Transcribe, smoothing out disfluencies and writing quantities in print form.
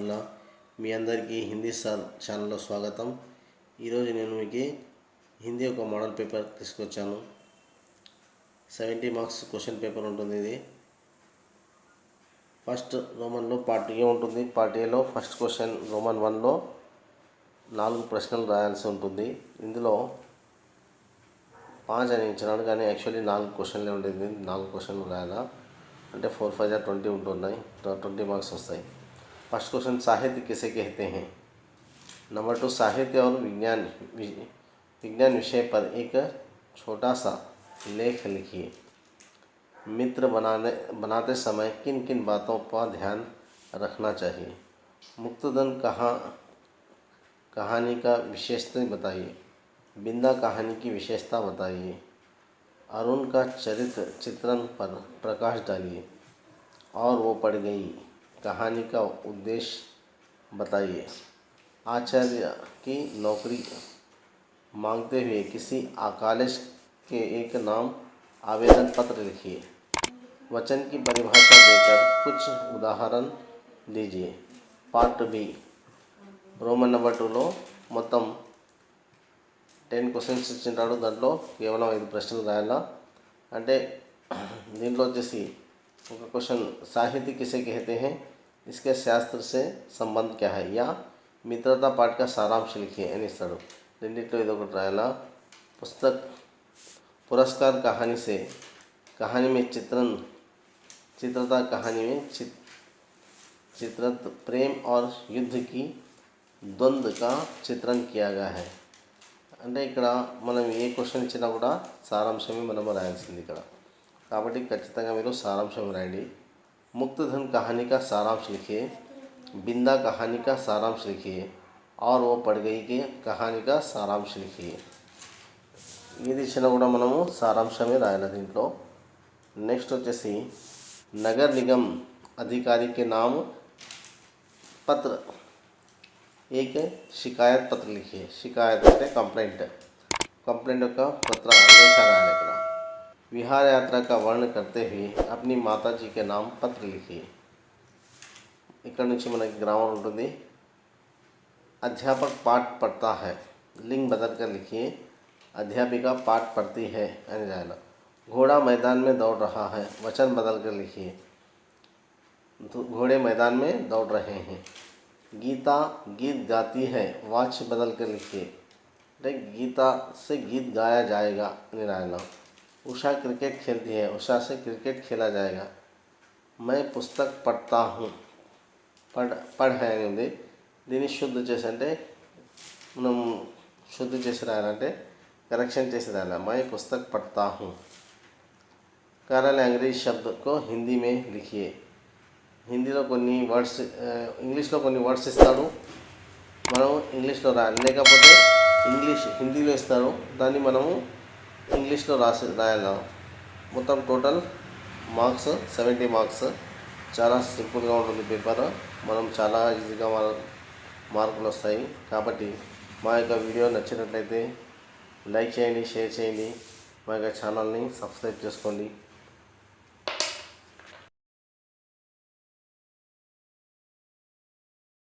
అల్హమ్దుల్లా మీ అందరికీ హిందీ ఛానల్లో స్వాగతం. ఈరోజు నేను మీకు హిందీ ఒక మోడల్ పేపర్ తీసుకొచ్చాను. 70 మార్క్స్ క్వశ్చన్ పేపర్ ఉంటుంది. ఇది ఫస్ట్ రోమన్లో పార్ట్ ఏ ఉంటుంది. పార్ట్ ఏలో ఫస్ట్ క్వశ్చన్ రోమన్ 1లో 4 ప్రశ్నలు రాయాల్సి ఉంటుంది. ఇందులో 5 అని ఇచ్చినాడు, కానీ యాక్చువల్లీ 4 క్వశ్చన్లే ఉంటుంది. 4 క్వశ్చన్లు రాయాలా అంటే 4 5 20 ఉంటున్నాయి. 20 మార్క్స్ వస్తాయి. फर्स्ट क्वेश्चन साहित्य किसे कहते हैं. नंबर 2 साहित्य और विज्ञान विषय पर एक छोटा सा लेख लिखिए. मित्र बनाते समय किन किन बातों पर ध्यान रखना चाहिए. मुक्तदन कहानी का विशेषता बताइए. बिंदा कहानी की विशेषता बताइए. अरुण का चरित्र चित्रण पर प्रकाश डालिए. और वो पड़ गई कहानी का उद्देश्य बताइए. आचार्य की नौकरी मांगते हुए किसी कॉलेज के एक नाम आवेदन पत्र लिखिए. वचन की परिभाषा देकर कुछ उदाहरण दीजिए. पार्ट बी రోమన్ నెంబర్ 2లో మొత్తం 10 క్వశ్చన్స్ ఇచ్చింటాడు. దాంట్లో కేవలం 5 ప్రశ్నలు రాయాలా. అంటే దీంట్లో వచ్చేసి ఒక క్వశ్చన్ साहित्य किसे कहते हैं, इसके शास्त्र से संबंध क्या है, या मित्रता पाठ का सारांश लिखिए అని ఇస్తాడు. రెండిట్లో ఇది ఒకటి రాయాలా. पुरस्कार कहानी से कहानी में चित्रता कहानी में चित्रित प्रेम और युद्ध की द्वंद्व का चित्रण किया गया है. అంటే ఇక్కడ మనం ఏ క్వశ్చన్ ఇచ్చినా కూడా సారాంశమే మనం రాయాల్సింది ఇక్కడ. కాబట్టి ఖచ్చితంగా మీరు సారాంశం రాయండి. मुक्तधन कहानी का सारांश लिखिए. बिंदा कहानी का सारांश लिखिए. और वो पड़ गई की कहानी का सारांश लिखिए. ఇది ఇచ్చినా కూడా మనము సారాంశమే రాయాలి దీంట్లో. నెక్స్ట్ వచ్చేసి नगर निगम अधिकारी के नाम पत्र एक शिकायत पत्र लिखिए. शिकायत అంటే कंप्लेंट యొక్క పత్ర లేఖ రాయాలి ఇక్కడ. विहार यात्रा का वर्णन करते हुए अपनी माता जी के नाम पत्र लिखिए. ఇక్కడ నుంచి మనకి గ్రామర్ ఉంటుంది. अध्यापक पाठ पढ़ता है, लिंग बदल कर लिखिए. अध्यापिका पाठ पढ़ती है అని రాయాలి. घोड़ा मैदान में दौड़ रहा है, वचन बदल कर लिखिए. घोड़े मैदान में दौड़ रहे हैं. गीता गीत गाती है, वाक्य बदल कर लिखिए. అంటే गीता से गीत गाया जाएगा అని రాయాలి. उषा क्रिकेट खेलती है, उषा से क्रिकेट खेला जाएगा. मैं पुस्तक पढ़ता हूँ, पढ़ है అని ఉంది. దీన్ని శుద్ధ చేసి అంటే మనం శుద్ధి చేసి రాయాలంటే करेक्शन చేసి రాయాలి. मैं पुस्तक पढ़ता हूँ. कार्यालय अंग्रेजी शब्द को हिंदी में लिखिए. హిందీలో కొన్ని వర్డ్స్ ఇంగ్లీష్లో కొన్ని వర్డ్స్ ఇస్తాడు, మనం ఇంగ్లీష్లో రాయాలి. లేకపోతే హిందీలో ఇస్తారు, దాన్ని మనము ఇంగ్లీష్లో రాయాలి. మొత్తం టోటల్ మార్క్స్ 70 మార్క్స్. చాలా సింపుల్గా ఉంటుంది పేపర్. మనం చాలా ఈజీగా మార్కులు వస్తాయి. కాబట్టి మా యొక్క వీడియో నచ్చినట్లయితే లైక్ చేయండి, షేర్ చేయండి. మా యొక్క ఛానల్ని సబ్స్క్రైబ్ చేసుకోండి.